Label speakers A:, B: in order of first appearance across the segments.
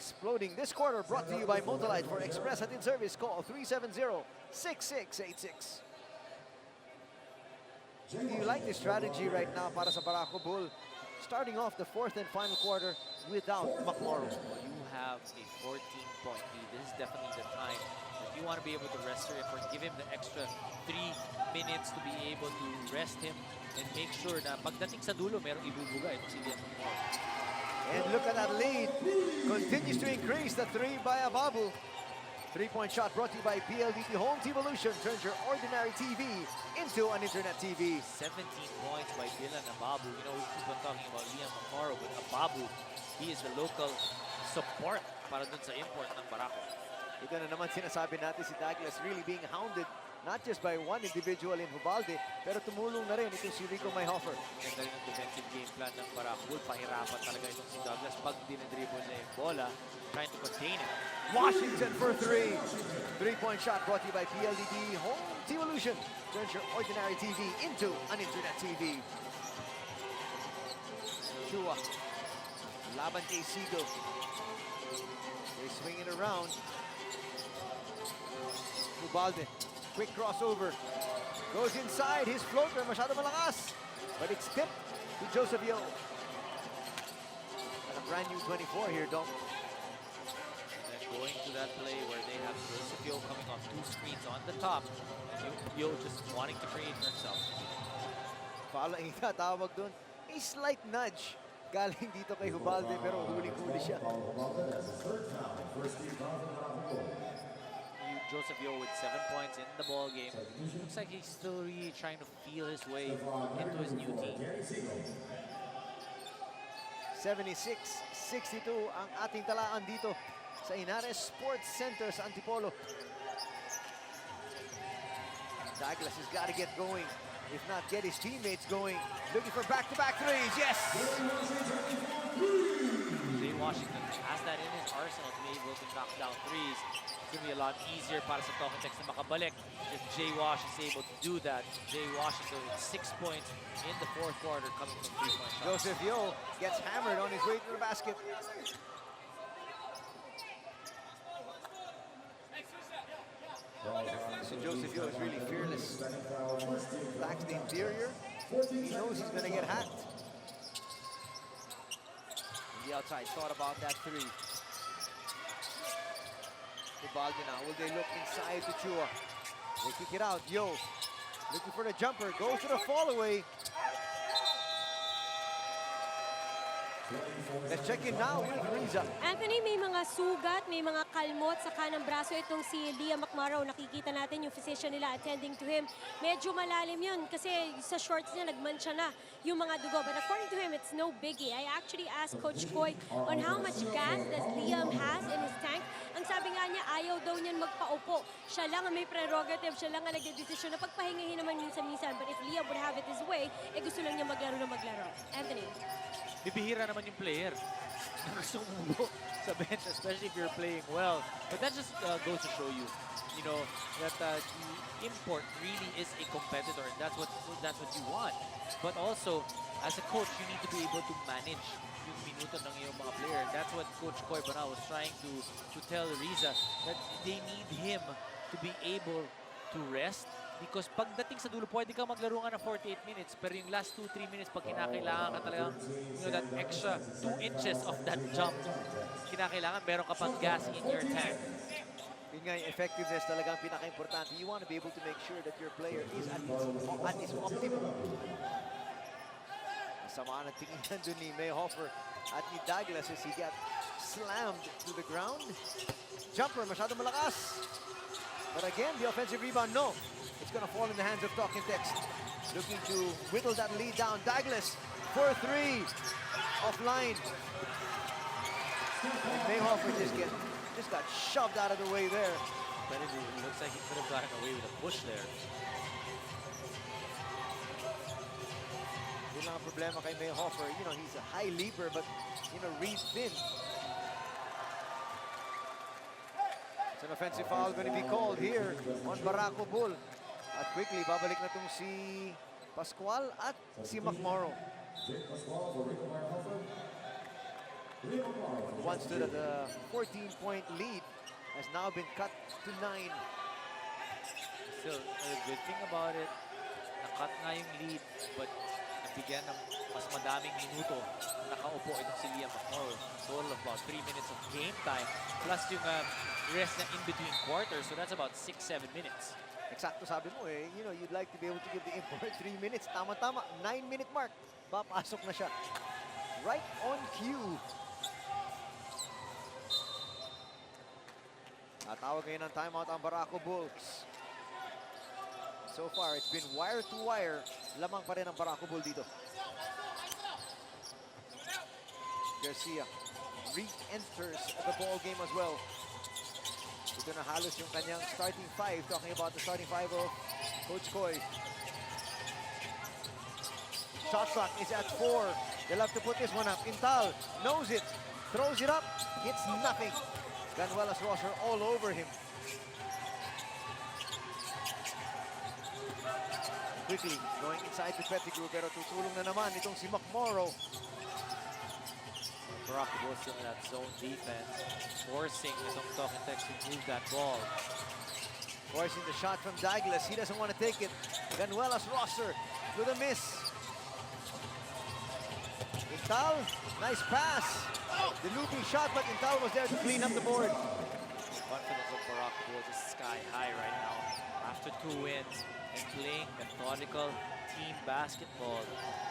A: exploding this quarter, brought to you by Motolite. For express at in service, call 370-6686. Do you like this strategy right now para sa Barako Bull? Starting off the fourth and final quarter without McMorrow.
B: You have a 14-point lead. This is definitely the time. If you want to be able to rest your effort, give him the extra 3 minutes to be able to rest him and make sure na pagdating sa dulo, merong ibubuga itong si Liam McMorrow.
A: And look at that lead. Continues to increase. The 3 by Ababu. 3-point shot brought to you by PLDT Home Evolution. Turns your ordinary TV into an internet TV.
B: 17 points by Dylan Ababu. You know, we keep on talking about Liam McMorrow, but Ababu, he is the local support para dun sa import ng Barako.
A: Ito na naman sinasabi natin si Douglas really being hounded not just by one individual in Hubalde, pero tumulong na rin itong si Rico Mayhofer.
B: Ganda rin ang defensive game plan ng Barako. Pahirapan talaga itong si Douglas pag dinidribble na yung bola, trying to contain it.
A: Washington for 3. 3-point shot brought to you by PLDT Home Evolution. Turns your ordinary TV into an internet TV. Chua. Laban kay Sigo. They swing it around. Ubalde. Quick crossover. Goes inside. His floater. Masyado malakas. But it's tipped to Joseph Yo. And a brand new 24 here, Dom.
B: Going to that play where they have Joseph Yo coming off 2 screens on the top. And Yo just wanting to create for himself.
A: Following tawag dun. A slight nudge. Galing dito kay Hubalde pero huli-huli siya.
B: Joseph Yo with 7 points in the ball game. Looks like he's still really trying to feel his way into his new team.
A: 76-62 ang ating talaan dito sa Ynares Sports Center sa Antipolo. Douglas has got to get going. If not, get his teammates going. Looking for back-to-back threes. Yes!
B: Jay Washington has that in his arsenal to be able to knock down threes. It's going to be a lot easier para sa Tokentex na makabalik if Jay Wash is able to do that. Jay Washington with 6 points in the fourth quarter coming from 3-point shots.
A: Joseph Yo gets hammered on his way to the basket. So Joseph Yo is really fearless. Backs the interior. He knows he's going to get hacked. On the outside, thought about that 3. Ubalde now. Will they look inside to Chua? They kick it out. Yo looking for the jumper. Goes to the fall away. Let's check in now with Riza.
C: Anthony, may mga sugat, may mga kalmot sa kanang braso itong si Liam McMorrow. Nakikita natin yung physician nila attending to him. Medyo malalim yun kasi sa shorts niya nagmansya na yung mga dugo. But according to him, it's no biggie. I actually asked Coach Koy on how much gas does Liam has in his tank. Ang sabi nga niya, ayaw daw niyan magpaupo. Siya lang ang may prerogative, siya lang ang nagdedesisyon na pagpahingahin naman minsan-minsan. But if Liam would have it his way, gusto lang niya maglaro na maglaro. Anthony.
B: Bibihira naman yung player na gusto umubo sa bench, especially if you're playing well. But that just goes to show you, that the import really is a competitor, and that's what you want. But also, as a coach, you need to be able to manage yung minuto ng iyong mga player. That's what Coach Koy Banao was trying to tell Riza, that they need him to be able to rest. Because pagdating sa dulo, pwede ka maglaro nga ng 48 minutes, pero yung last 2-3 minutes, pag kinakailangan ka talagang, that extra 2 inches of that jump, kinakailangan meron ka pang gas in your tank.
A: Yun nga yung effectiveness talagang pinaka-importante. You want to be able to make sure that your player is at his optimum. Sama na tingin doon ni Mayhofer at ni Douglas as he got slammed to the ground. Jumper, masyado malakas. But again, the offensive rebound, no. It's going to fall in the hands of Tokentex. Looking to whittle that lead down. Douglas for 3. Offline. And Mayhofer just got shoved out of the way there.
B: But it looks like he could have gotten away with a push there.
A: Yun lang ang problema kay Mayhofer. He's a high leaper, but, read thin. It's an offensive foul going to be called here on Barako Bull. At quickly, babalik na itong si Pascual at si McMorrow. Once stood at a 14-point lead, has now been cut to 9.
B: Still, the good thing about it, nakat nga yung lead, but nabigyan ng mas madaming minuto. Nakaupo itong si Liam McMorrow. Total of about 3 minutes of game time, plus yung rest na in between quarters, so that's about 6-7 minutes.
A: Eksakto sabi mo eh, you know, you'd like to be able to give the import 3 minutes. Tama-tama, 9-minute mark. Papasok na siya. Right on cue. Natawag ngayon ng timeout ang Barako Bulls. So far, it's been wire to wire. Lamang pa rin ang Barako Bull dito. Garcia re-enters the ball game as well. Ito na halos yung kanyang starting five. Talking about the starting five of Coach Koy. Shot clock is at 4. They'll have to put this one up. Intal knows it. Throws it up. Hits nothing. Ganuelas Rosser all over him. Quickly going inside to Pettigrew, pero tutulong na naman itong si McMorrow.
B: Barako goes in that zone defense, forcing itong Tokentex to move that ball.
A: Forcing the shot from Douglas. He doesn't want to take it. Ganuelas Rosser with a miss. Intal, nice pass. The looping shot, but Intal was there to clean up the board.
B: Confidence of Barako is sky high right now. After 2 wins and playing methodical team basketball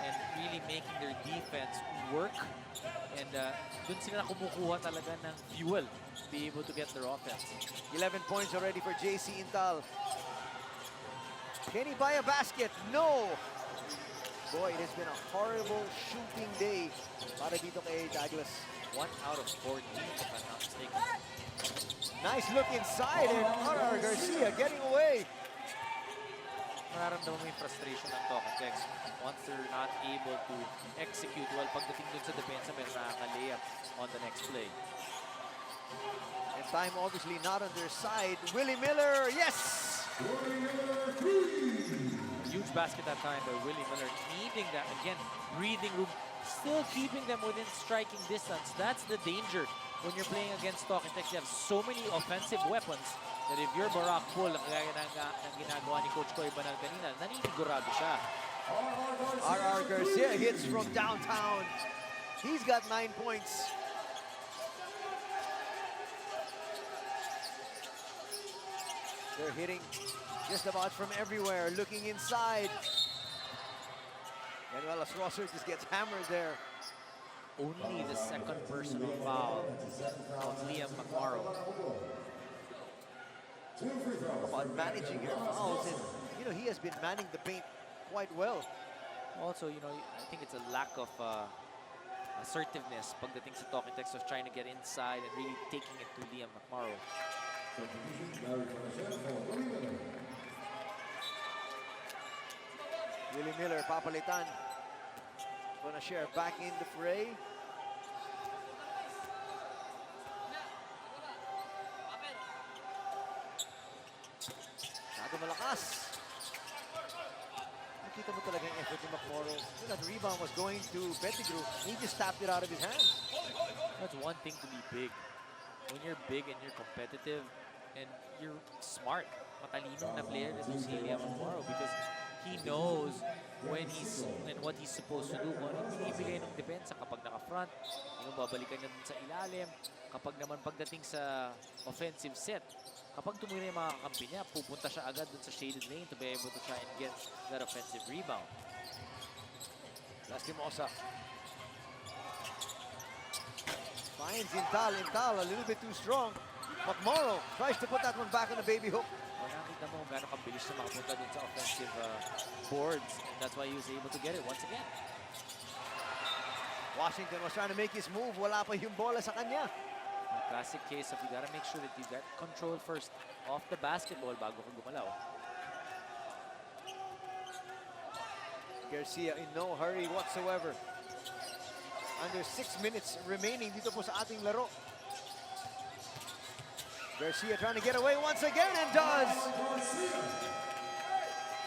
B: and really making their defense work. And dun sila kumukuha talaga ng fuel to be able to get their offense.
A: 11 points already for JC Intal. Can he buy a basket? No! Boy, it has been a horrible shooting day para dito kay Douglas.
B: 1 out of 14, if I'm not mistaken.
A: Nice look inside, and R.R. Garcia getting away.
B: Nararamdaman mo yung frustration ng Tokentex once they're not able to execute well. Pagdating dun sa depensa, may nakaka-layup on the next play.
A: And time obviously not on their side. Willie Miller, yes!
B: Huge basket that time by Willie Miller, needing that, again, breathing room, still keeping them within striking distance. That's the danger when you're playing against Tokentex. You have so many offensive weapons that if you're Barako, kagaya ng ginagawa ni Coach Koy Banal kanina, naninigurado siya.
A: R.R. Garcia hits from downtown. He's got 9 points. They're hitting just about from everywhere, looking inside. Ganuelas Rosser just gets hammered there.
B: Only the second personal foul of Liam McMorrow.
A: About managing your fouls, and you know he has been manning the paint quite well.
B: Also, you know, I think it's a lack of assertiveness pagdating sa Tokentex of trying to get inside and really taking it to Liam McMorrow.
A: Willie Miller, papalitan. Gonna share back in the fray. Masyado malakas. Nakita mo talaga yung effort ni McMorrow. You know, the rebound was going to Pettigrew. He just tapped it out of his hands.
B: That's one thing to be big. When you're big and you're competitive and you're smart, matalinong na player na si Liam McMorrow because he knows when he's and what he's supposed to do. Kung anong binibigay ng depensa kapag naka-front, yung babalikan niya dun sa ilalim. Kapag naman pagdating sa offensive set, kapag tumira yung mga kakampi niya, pupunta siya agad dun sa shaded lane to be able to try and get that offensive rebound.
A: Lastimosa. Finds Intal. Intal a little bit too strong. McMorrow tries to put that one back on the baby hook.
B: Well, nakita mo kung gano'ng kabilis na makapunta dun sa offensive boards. And that's why he was able to get it once again.
A: Washington was trying to make his move. Wala pa yung bola sa kanya.
B: A classic case of you gotta make sure that you get control first off the basketball bago ka gumalaw.
A: Garcia in no hurry whatsoever. Under 6 minutes remaining dito po sa ating laro. Garcia trying to get away once again and does.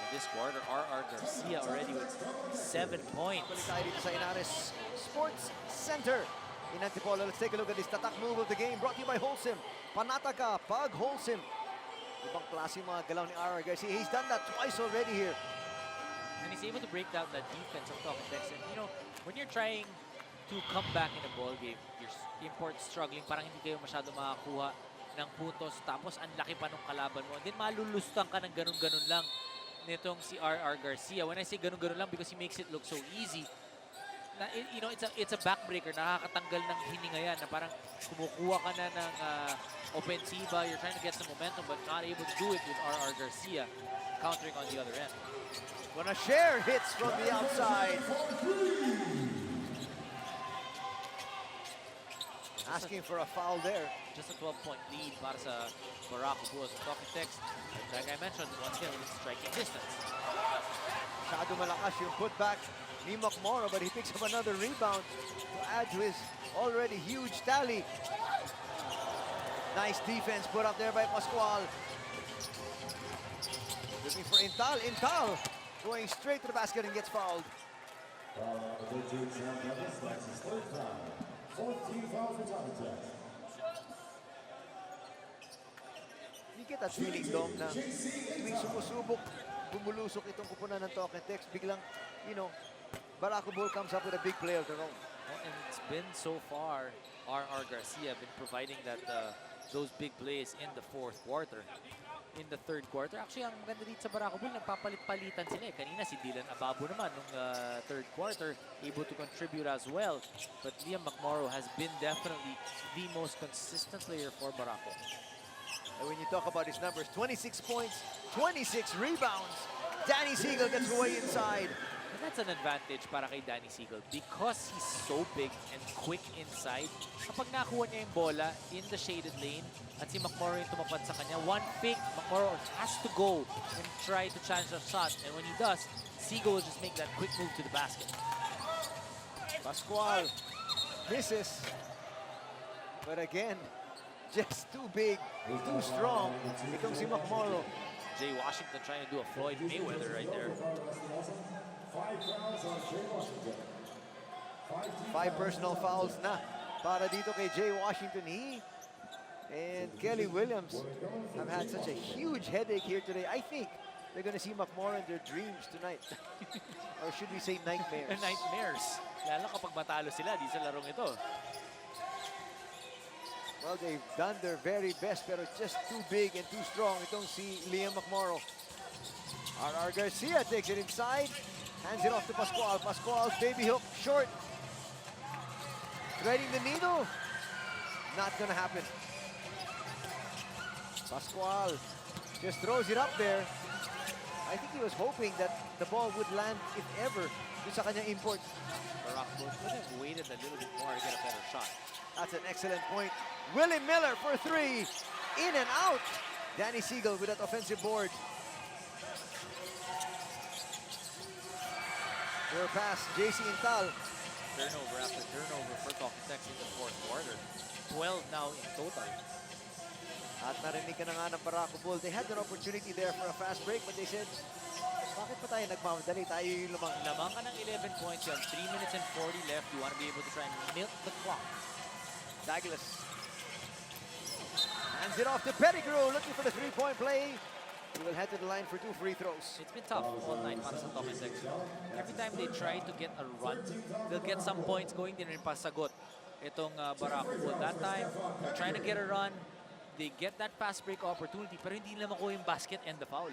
B: In this quarter, R.R. Garcia already with 7 points.
A: Balik tayo dito sa Ynares Sports Center. in Antipolo. Let's take a look at this tatak move of the game brought to you by Wholesome. Panataka, pag Wholesome. Ibang klase yung mga galaw ni RR Garcia. He's done that twice already here.
B: And he's able to break down that defense of Tokentex. And you know, when you're trying to come back in a ball game, your import struggling, parang hindi kayo masyado makakuha ng puntos. Tapos ang laki pa nung kalaban mo. Then malulustuhan ka ng ganun-ganun lang nitong si RR Garcia. When I say ganun-ganun lang because he makes it look so easy. Na, you know, it's a backbreaker. Nakakatanggal ng hininga yan na parang kumukuha ka na ng offensiva. You're trying to get some momentum but not able to do it with RR Garcia countering on the other end.
A: Gonna share hits from the outside. Asking for a foul there.
B: Just a 12-point lead para sa Barako Bulls. Tokentex, like I mentioned, once again, within striking distance.
A: Masyado malakas yung putback ni Macmoro, but he picks up another rebound to add to his already huge tally. Nice defense put up there by Pascual. Looking for Intal. Intal going straight to the basket and gets fouled. You get that feeling, Dom, na tuwing sumusubok, bumulusok itong kupunan ng Tokentex, biglang, you know, Barako Bull comes up with a big play of their own.
B: And it's been so far, RR Garcia been providing that those big plays in the fourth quarter. In the third quarter, actually, ang maganda dito sa Barako Bull, nagpapalit-palitan sila. Kanina si Dylan Ababo naman nung third quarter, able to contribute as well. But Liam Macmoro has been definitely the most consistent player for Barako.
A: And when you talk about his numbers, 26 points, 26 rebounds. Danny Siegel gets away inside.
B: And that's an advantage para kay Danny Siegel because he's so big and quick inside. Kapag nakuha niya yung bola in the shaded lane at si Macmoro yung tumapad sa kanya, one pick, Macmoro has to go and try to challenge a shot. And when he does, Siegel will just make that quick move to the basket.
A: Pascual misses. But again, just too big, too strong. Itong si Macmoro.
B: Jay Washington trying to do a Floyd Mayweather right there.
A: 5 personal fouls na para dito kay Jay Washington. He and Kelly Williams have had such a huge headache here today. I think they're going to see Macmoro in their dreams tonight. Or should we say nightmares?
B: Nightmares. Lalo kapag matalo sila di sa larong ito.
A: Well, they've done their very best pero just too big and too strong. Itong si Liam Macmoro. RR Garcia takes it inside. Hands it off to Pascual. Pascual's baby hook short. Threading the needle. Not gonna happen. Pascual just throws it up there. I think he was hoping that the ball would land, if ever, sa kanyang import.
B: Barako could have waited a little bit more to get a better shot.
A: That's an excellent point. Willie Miller for 3. In and out. Danny Siegel with that offensive board. Your pass, JC Intal.
B: Turnover after turnover for Tokentex in the fourth quarter. 12 now in total.
A: At narinig ka na nga ng Barako Bull. They had an opportunity there for a fast break, but they said, bakit pa tayo nagmamadali? Tayo yung lumang.
B: Lamang ka ng 11 points. You have 3 minutes and 40 left. You want to be able to try and milk the clock.
A: Douglas hands it off to Pettigrew, looking for the three-point play. He will head to the line for 2 free throws.
B: It's been tough all night para sa Tokentex. Every time they try to get a run, they'll get some points going din rin pasagot. Itong Barako Bull. That time, they're trying to get a run. They get that fast break opportunity pero hindi nila makuha yung basket and the foul.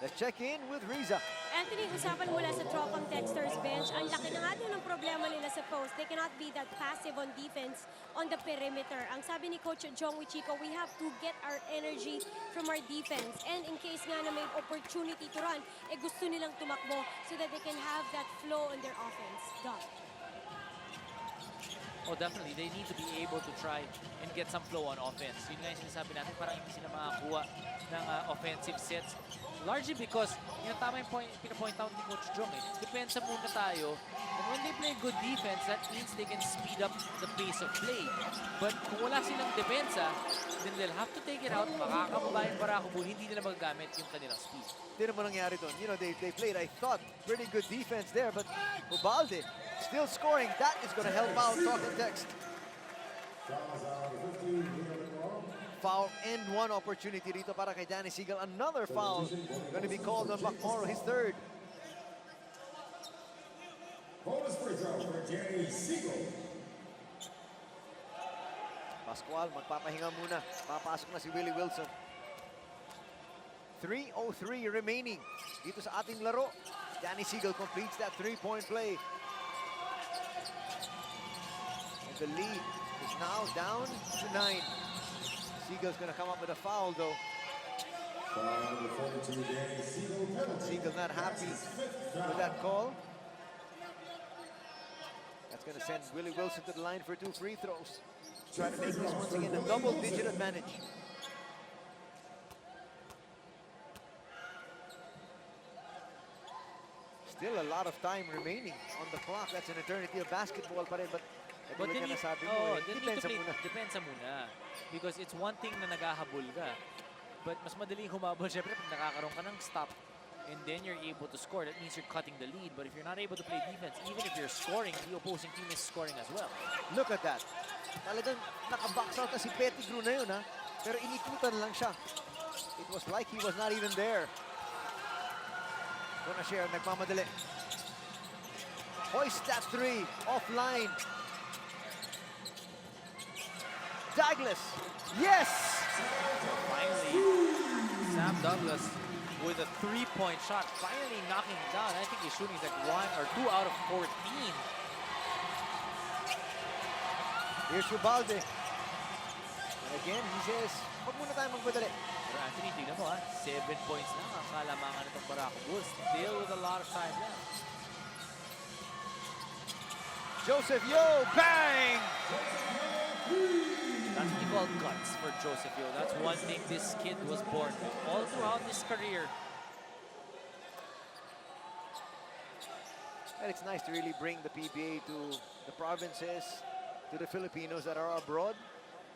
A: Let's check in with Riza.
C: Anthony, usapan mula sa Tropang Texters bench, ang laki na nga doon ng problema nila sa post. They cannot be that passive on defense on the perimeter. Ang sabi ni Coach Jong Wichico, we have to get our energy from our defense. And in case nga na may opportunity to run, gusto nilang tumakbo so that they can have that flow on their offense. Done.
B: Oh, definitely. They need to be able to try and get some flow on offense. Yun nga yung sinasabi natin, parang hindi sila makakuha ng offensive sets Largely because, tama yung pinapoint out ni Coach Jong eh. Depensa muna tayo. And when they play good defense, that means they can speed up the pace of play. But kung wala silang depensa, then they'll have to take it out. Makakababa yung Barako Bull, hindi nila magagamit yung kanilang speed.
A: Hindi naman nangyari doon. They played, I thought, pretty good defense there. But Ubalde still scoring. That is going to help out Talking Text. Foul and one opportunity dito para kay Danny Seagal. Another foul going to be called on Macmoro, his third. Pascual, magpapahinga muna. Papasok na si Willie Wilson. 3:03 remaining dito sa ating laro. Danny Seagal completes that three-point play. And the lead is now down to 9. Seagal's going to come up with a foul, though. Seagal not happy with that call. That's going to send Willie Wilson to the line for 2 free throws. Try to make this once again a double-digit advantage. Still a lot of time remaining on the clock. That's an eternity of basketball pa rin, but
B: But
A: they need
B: to play depensa muna. Because it's one thing na naghahabol ka. But mas madaling humabol syempre pag nakakaroon ka ng stop and then you're able to score. That means you're cutting the lead. But if you're not able to play defense, even if you're scoring, the opposing team is scoring as well.
A: Look at that. Talagang naka-box out na si Pettigrew na yun, ha? Pero inikutan lang siya. It was like he was not even there. Bonashare, nagmamadali. Hoist that three, offline. Douglas, yes!
B: Finally, Sam Douglas with a three-point shot, finally knocking it down. I think his shooting is like 1 or 2 out of 14.
A: Here's Ubalde. And again, he says, wag muna tayo magmadali.
B: Pero Anthony, tignan mo 7 points lang ang kalamangan itong Barako Bulls. Still with a lot of time left.
A: Joseph Yo, bang!
B: That's what you call guts for Joseph Yo. That's one thing this kid was born with all throughout his career.
A: And it's nice to really bring the PBA to the provinces, to the Filipinos that are abroad.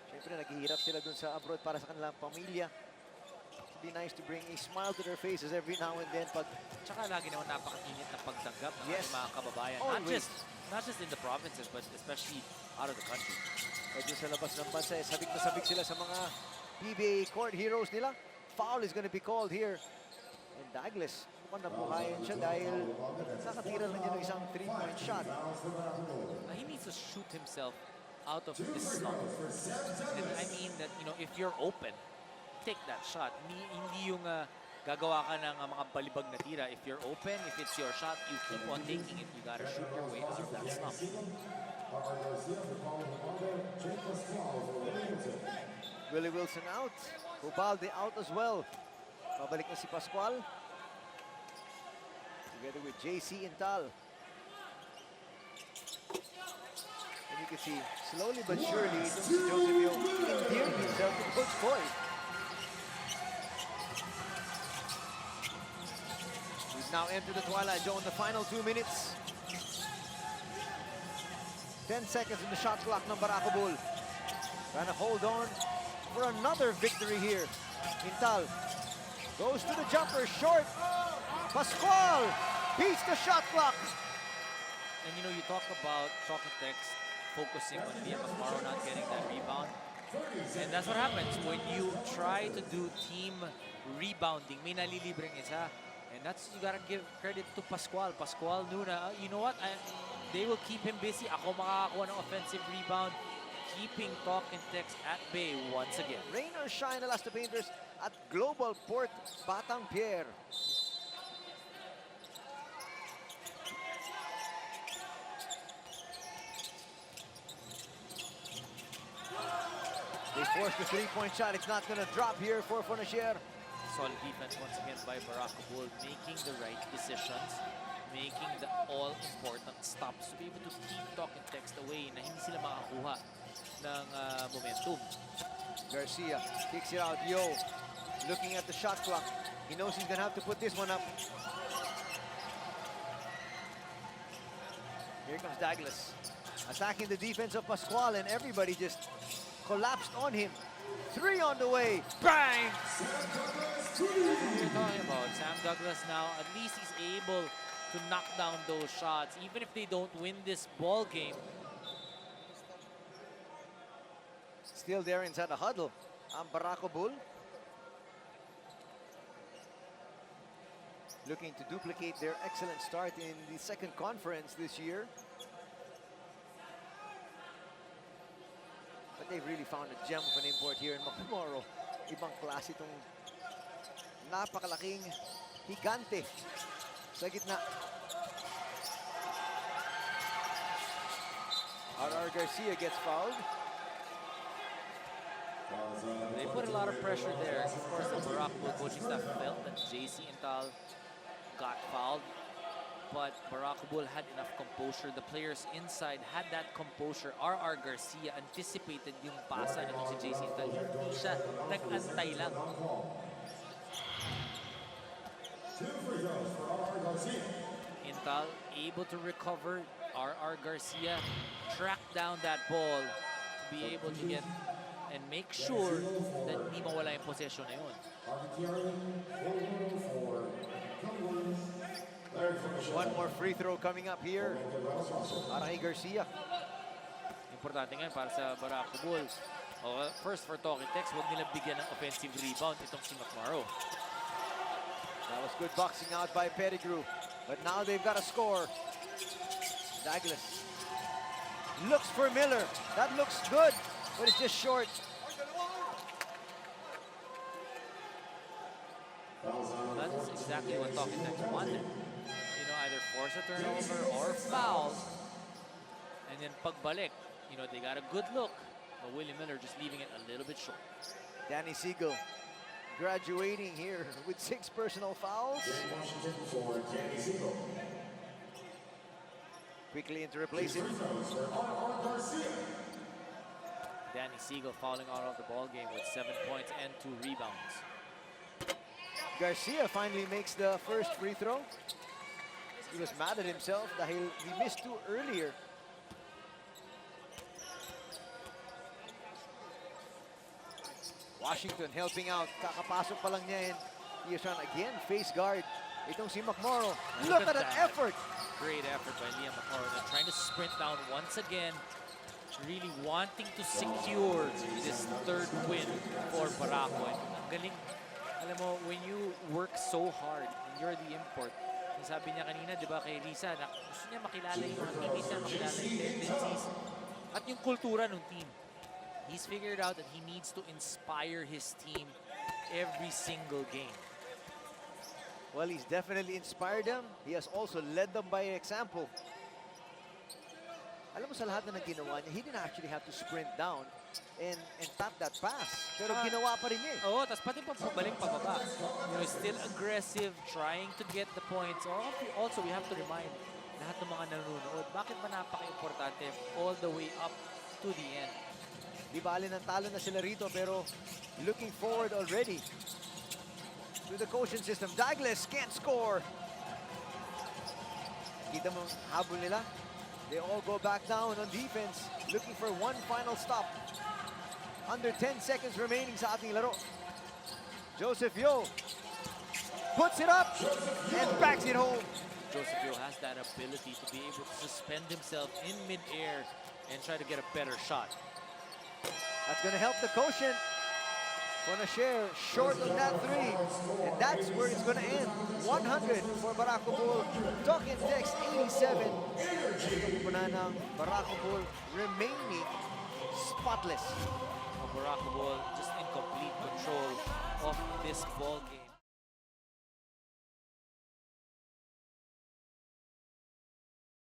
A: Siyempre, naghihirap sila dun sa abroad para sa kanilang pamilya. It'd be nice to bring a smile to their faces every now and then.
B: Tsaka lagi naman napakainit na pagtanggap ng
A: Yes.
B: ating mga kababayan. Not just in the provinces, but especially out of the country.
A: Medyo sa labas ng bansa, sabik na sabik sila sa mga PBA court heroes nila. Foul is going to be called here. And Douglas, mukhang nabuhayan siya dahil nakatira lang niya ng isang three-point shot.
B: He needs to shoot himself out of this slump. And I mean that, if you're open, take that shot. Hindi yung gagawa ka ng mga balibag na tira. If you're open, if it's your shot, you keep on taking it. You gotta shoot your way out of that slump.
A: Willie Wilson out. Ubalde out as well. Pabalik na si Pascual. Together with JC and Tal. And you can see, slowly but surely, si Joseph Yo endearing himself to Coach Boy. We've now entered the twilight zone, the final 2 minutes. 10 seconds in the shot clock ng Barako Bull. Trying to hold on for another victory here. Intal goes to the jumper, short. Pascual beats the shot clock.
B: And you talk about Talking Text focusing on Liam Macmaro not getting that rebound. And that's what happens when you try to do team rebounding. May nalilibreng isa. And that's, you gotta give credit to Pascual. Pascual knew na, you know what? They will keep him busy. Ako makakakuha ng offensive rebound. Keeping Talking Text at bay once again.
A: Rain or shine, alas the Painters at Global Port Batang Pierre. They force the three-point shot. It's not going to drop here for Fonasher.
B: Solid defense once again by Barako Bull, making the right decisions, making the all-important stops to be able to keep Talking Text away na hindi sila makakuha ng momentum.
A: Garcia kicks it out. Yo looking at the shot clock. He knows he's gonna have to put this one up. Here comes Douglas, attacking the defense of Pascual, and everybody just collapsed on him. 3 on the way. Bang!
B: That's what you're talking about. Sam Douglas now, at least he's able to knock down those shots, even if they don't win this ball game.
A: Still there inside the huddle. Barako Bull looking to duplicate their excellent start in the second conference this year. But they've really found a gem of an import here in Macmoro. Ibang klase itong napakalaking higante sa gitna. R.R. Garcia gets fouled.
B: They put a lot of pressure there. Of course, the Barako coaching staff felt that JC Intal got fouled, but Barako Bull had enough composure. The players inside had that composure. R.R. Garcia anticipated yung pasa nito si JC Intal. Hindi siya nag-antay lang. Intal able to recover. R.R. Garcia tracked down that ball to be able to get and make sure that hindi mawala yung possession na yun.
A: One more free throw coming up here. Para kay Garcia.
B: Importante nga para sa Barako Bull. First for Talking Tex, huwag nila bigyan ng offensive rebound itong si McMorrow.
A: That was good boxing out by Pettigrew. But now they've got a score. Douglas looks for Miller. That looks good, but it's just short.
B: That is exactly what Talking Tex wanted. You know, either force a turnover or foul. And then pagbalik, you know, they got a good look. But Willie Miller just leaving it a little bit short.
A: Danny Siegel graduating here with 6 personal fouls. Quickly in to replace him.
B: Danny Siegel fouling out of the ball game with 7 points and 2 rebounds.
A: Garcia finally makes the first free throw. He was mad at himself dahil he missed 2 earlier. Washington helping out. Kakapasok pa lang niya, and he is trying again face guard. Itong si McMorrow. Look at that effort.
B: Great effort by Liam McMorrow. They're trying to sprint down once again. Really wanting to secure this 3rd win for Barako. And ang galing. Alam mo, when you work so hard and you're the import, sabi niya kanina, di ba, kay Risa, na gusto niya makilala yung mga teammates niya, makilala yung tendencies at yung kultura ng team. He's figured out that he needs to inspire his team every single game.
A: Well, he's definitely inspired them. He has also led them by example. Alam mo, sa lahat na ginawa niya, he didn't actually have to sprint down and tap that pass. Pero ginawa pa rin niya eh.
B: Oo, tapos pati pabalik pababa. You know, still aggressive, trying to get the points. Also, we have to remind lahat ng mga nanonood, bakit ba napaka-importante all the way up to the end?
A: Di bali ng talo na sila rito, pero looking forward already to the quotient system. Douglas can't score. Kita mo habol nila. They all go back down on defense, looking for one final stop. Under 10 seconds remaining sa ating laro. Joseph Yo puts it up and backs it home.
B: Joseph Yo has that ability to be able to suspend himself in mid-air and try to get a better shot.
A: That's going to help the quotient. Gonna share short on that 3. And that's where it's going to end. 100 for Barako Bull. Talking Text 87. Ito po na ng Barako Bull remaining spotless.
B: Barako Bull just in complete control of this ball game.